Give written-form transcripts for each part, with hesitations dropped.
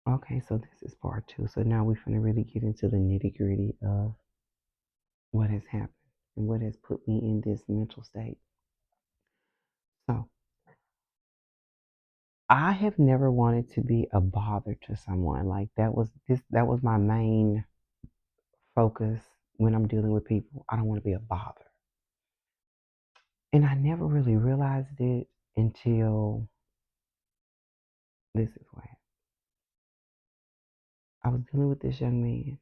Okay, so this is part two. So now we're going to really get into the nitty gritty of what has happened and what has put me in this mental state. So I have never wanted to be a bother to someone. Like that was my main focus when I'm dealing with people. I don't want to be a bother. And I never really realized it until this is what happened. I was dealing with this young man,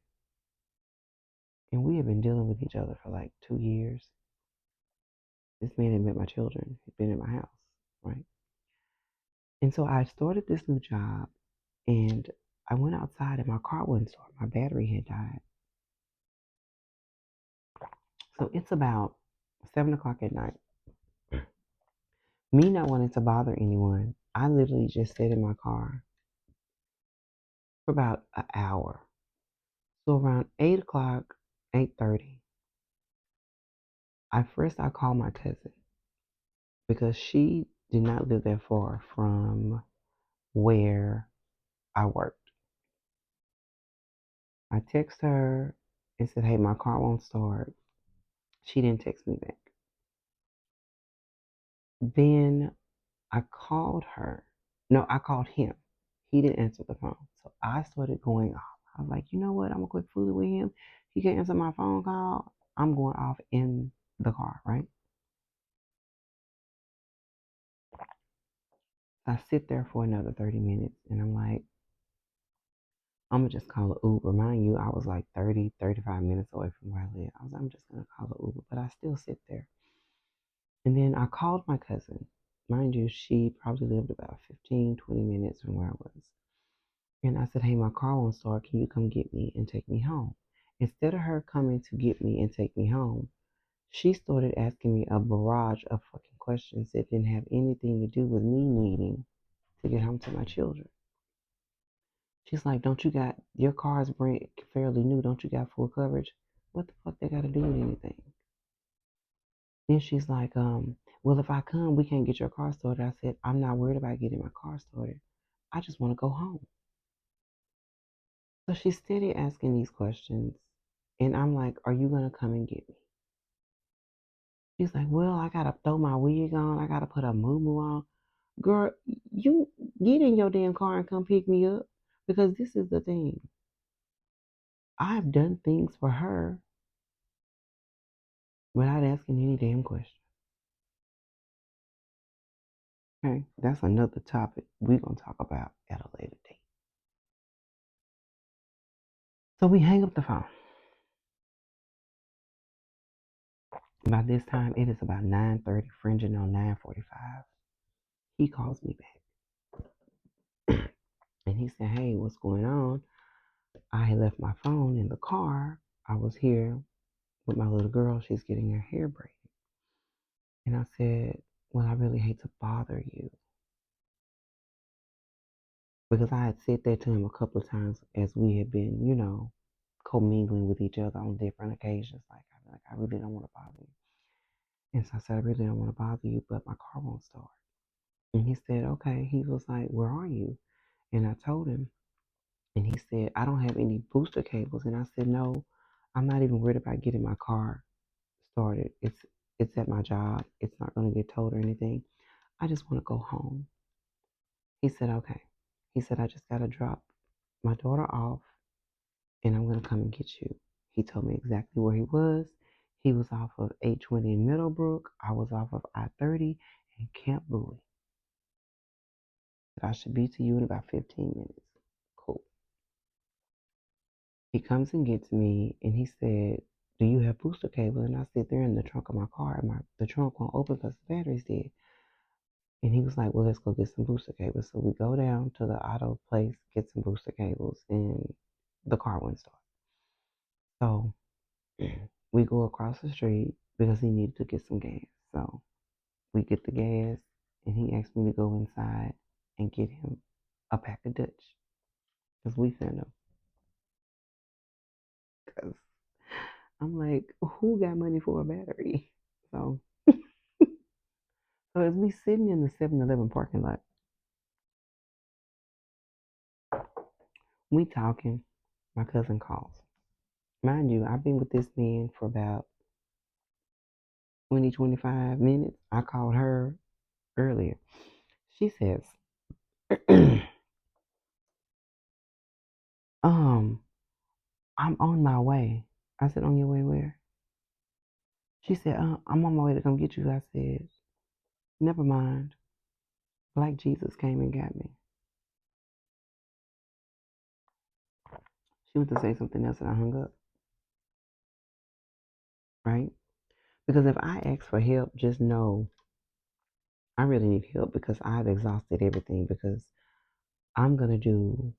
and we had been dealing with each other for like 2 years. This man had met my children, had been in my house, right? And so I started this new job, and I went outside and my car wouldn't start. My battery had died. So it's about 7 o'clock at night. Me not wanting to bother anyone, I literally just sat in my car for about an hour. So around 8 o'clock, 8:30, I called my cousin because she did not live that far from where I worked. I text her and said, "Hey, my car won't start." She didn't text me back. Then I called her. No, I called him. He didn't answer the phone. So I started going off. I was like, you know what? I'm gonna quit fooling with him. He can't answer my phone call. I'm going off in the car, right? I sit there for another 30 minutes and I'm like, I'm gonna just call an Uber. Mind you, I was like 30, 35 minutes away from where I live. I was like, I'm just gonna call an Uber, but I still sit there. And then I called my cousin. Mind you, she probably lived about 15, 20 minutes from where I was. And I said, hey, my car won't start. Can you come get me and take me home? Instead of her coming to get me and take me home, she started asking me a barrage of fucking questions that didn't have anything to do with me needing to get home to my children. She's like, don't you got your car's brand fairly new? Don't you got full coverage? What the fuck they got to do with anything? Then she's like, well, if I come, we can't get your car started. I said, I'm not worried about getting my car started. I just want to go home. So she's steady asking these questions. And I'm like, are you going to come and get me? She's like, well, I got to throw my wig on. I got to put a moo on. Girl, you get in your damn car and come pick me up. Because this is the thing. I've done things for her without asking any damn question. Okay, that's another topic we're going to talk about at a later date. So we hang up the phone. By this time, it is about 9:30, fringing on 9:45. He calls me back. And he said, hey, what's going on? I had left my phone in the car. I was here with my little girl. She's getting her hair braided. And I said, well, I really hate to bother you. Because I had said that to him a couple of times as we had been, commingling with each other on different occasions. Like I really don't want to bother you. And so I said, I really don't want to bother you, but my car won't start. And he said, okay. He was like, where are you? And I told him, and he said, I don't have any booster cables. And I said, no, I'm not even worried about getting my car started. It's at my job. It's not going to get towed or anything. I just want to go home. He said, okay. He said, I just got to drop my daughter off and I'm going to come and get you. He told me exactly where he was. He was off of 820 in Middlebrook. I was off of I-30 in Camp Bowie. I should be to you in about 15 minutes. Cool. He comes and gets me and he said, do you have booster cable? And I said, they're in the trunk of my car and the trunk won't open because the battery's dead. And he was like, well, let's go get some booster cables. So we go down to the auto place, get some booster cables, and the car wouldn't start. So we go across the street because he needed to get some gas. So we get the gas, and he asked me to go inside and get him a pack of Dutch because we finna. Because I'm like, who got money for a battery? So, so as we sitting in the 7-Eleven parking lot, We talking. My cousin calls. Mind you, I've been with this man for about 20, 25 minutes. I called her earlier. She says, um, I'm on my way. I said, on your way where? She said, I'm on my way to come get you. I said, never mind. Like Jesus came and got me. She went to say something else and I hung up, right? Because if I ask for help, just know I really need help because I've exhausted everything because I'm going to do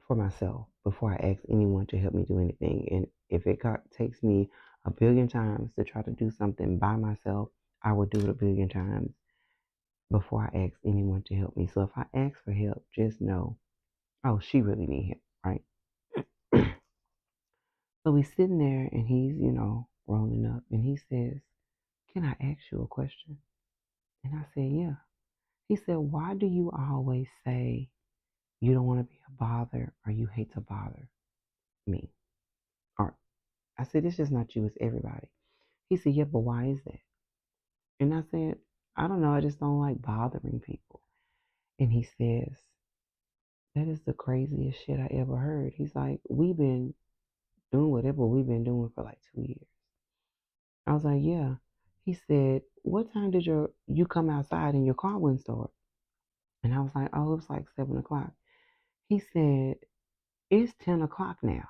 for myself before I ask anyone to help me do anything. And if it takes me a billion times to try to do something by myself, I will do it a billion times before I ask anyone to help me. So if I ask for help, just know, oh, she really need help, right? So he's sitting there and he's, rolling up and he says, can I ask you a question? And I said, yeah. He said, why do you always say you don't want to be a bother or you hate to bother me? Or I said, it's just not you, it's everybody. He said, yeah, but why is that? And I said, I don't know, I just don't like bothering people. And he says, that is the craziest shit I ever heard. He's like, we've been doing whatever we've been doing for like 2 years. I was like, yeah. He said, what time did you come outside and your car wouldn't start? And I was like, oh, it was like 7 o'clock. He said, it's 10 o'clock now.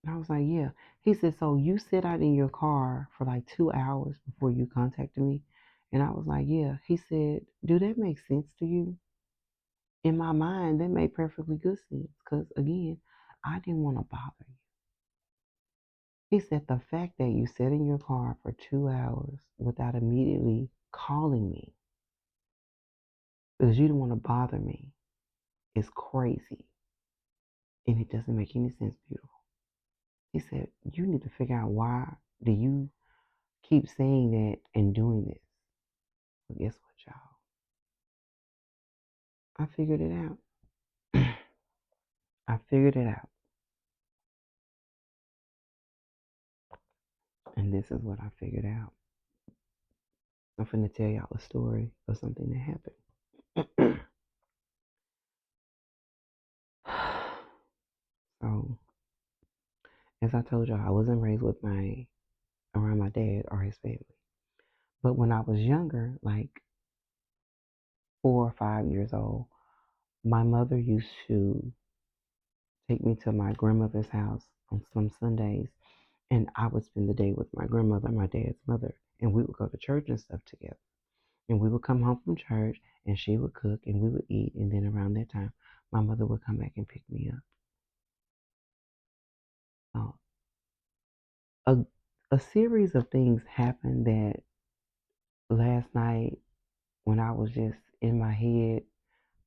And I was like, yeah. He said, so you sit out in your car for like 2 hours before you contacted me? And I was like, yeah. He said, do that make sense to you? In my mind, that made perfectly good sense because, again, I didn't want to bother you. He said, the fact that you sat in your car for 2 hours without immediately calling me because you didn't want to bother me is crazy. And it doesn't make any sense, beautiful. He said, you need to figure out why do you keep saying that and doing this. Well, guess what, y'all? I figured it out. I figured it out. And this is what I figured out. I'm finna tell y'all a story of something that happened. So, as I told y'all, I wasn't raised with around my dad or his family. But when I was younger, like 4 or 5 years old, my mother used to take me to my grandmother's house on some Sundays, and I would spend the day with my grandmother, my dad's mother, and we would go to church and stuff together. And we would come home from church, and she would cook, and we would eat, and then around that time, my mother would come back and pick me up. A a series of things happened that last night, when I was just in my head,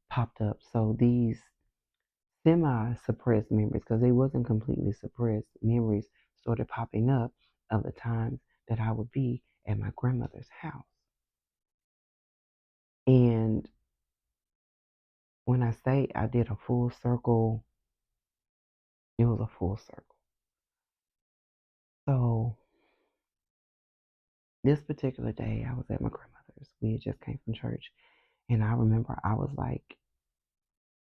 popped up. So these semi-suppressed memories, because they wasn't completely suppressed memories, started popping up of the times that I would be at my grandmother's house. And when I say I did a full circle, it was a full circle. So this particular day, I was at my grandmother's. We had just came from church, and I remember I was like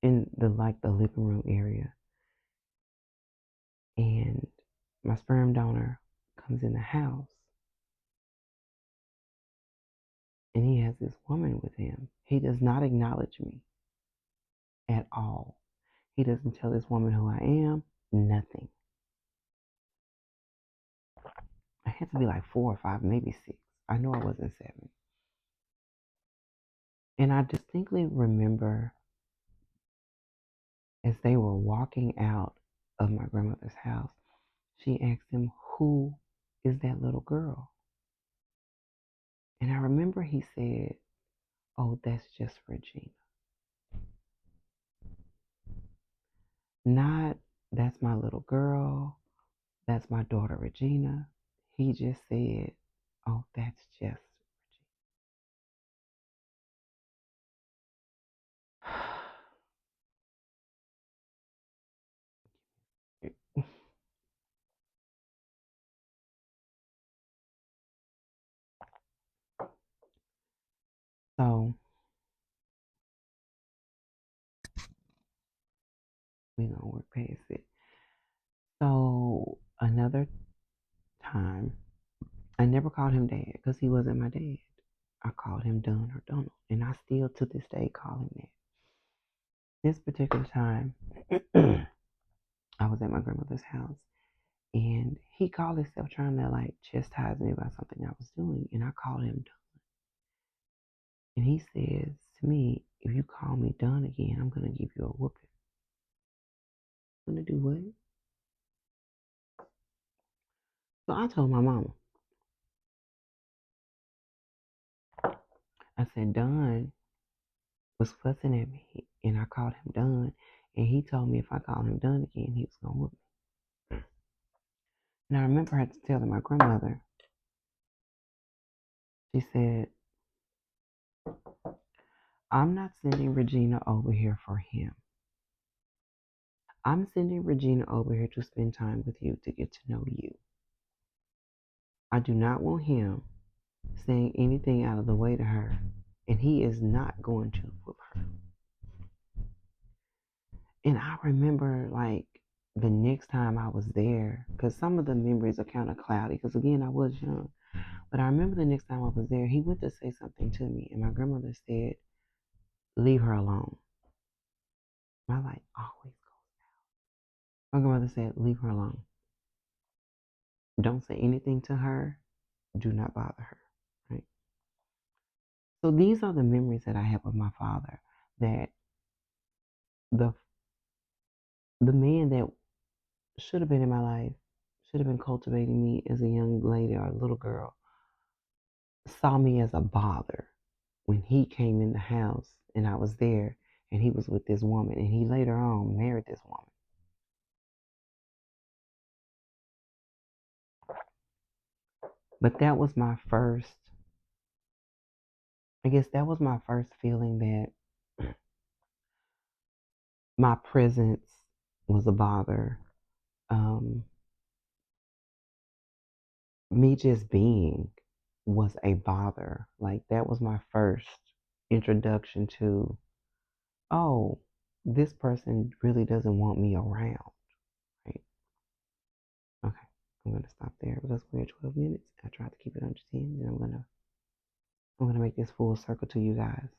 in the living room area, and my sperm donor comes in the house, and he has this woman with him. He does not acknowledge me at all. He doesn't tell this woman who I am, nothing. I had to be like 4 or 5, maybe 6. I know I wasn't 7. And I distinctly remember as they were walking out of my grandmother's house, she asked him, who is that little girl? And I remember he said, oh, that's just Regina. Not, that's my little girl, that's my daughter Regina. He just said, oh, that's just Regina. So we're gonna work past it. So another time, I never called him dad because he wasn't my dad. I called him Don or Donald, and I still to this day call him that. This particular time, I was at my grandmother's house, and he called himself trying to like chastise me about something I was doing, and I called him Don. And he says to me, "If you call me Don again, I'm gonna give you a whooping." I'm gonna do what? So I told my mama. I said, Don was fussing at me, and I called him Don, and he told me if I called him Don again, he was gonna whoop me. And I remember I had to tell my grandmother. She said, "I'm not sending Regina over here for him. I'm sending Regina over here to spend time with you, to get to know you. I do not want him saying anything out of the way to her, and he is not going to whoop her." And I remember like the next time I was there, because some of the memories are kind of cloudy, because again, I was young. But I remember the next time I was there, he went to say something to me, and my grandmother said, "Leave her alone." My light always goes. My grandmother said, "Leave her alone. Don't say anything to her. Do not bother her." Right? So these are the memories that I have of my father. That the the man that should have been in my life, should have been cultivating me as a young lady or a little girl, saw me as a bother when he came in the house and I was there and he was with this woman, and he later on married this woman. But that was my first, I guess that was my first feeling that my presence was a bother. Um, me just being was a bother. Like that was my first introduction to, oh, this person really doesn't want me around. Right? Okay, I'm gonna stop there because we're at 12 minutes. I tried to keep it under 10, and I'm gonna make this full circle to you guys.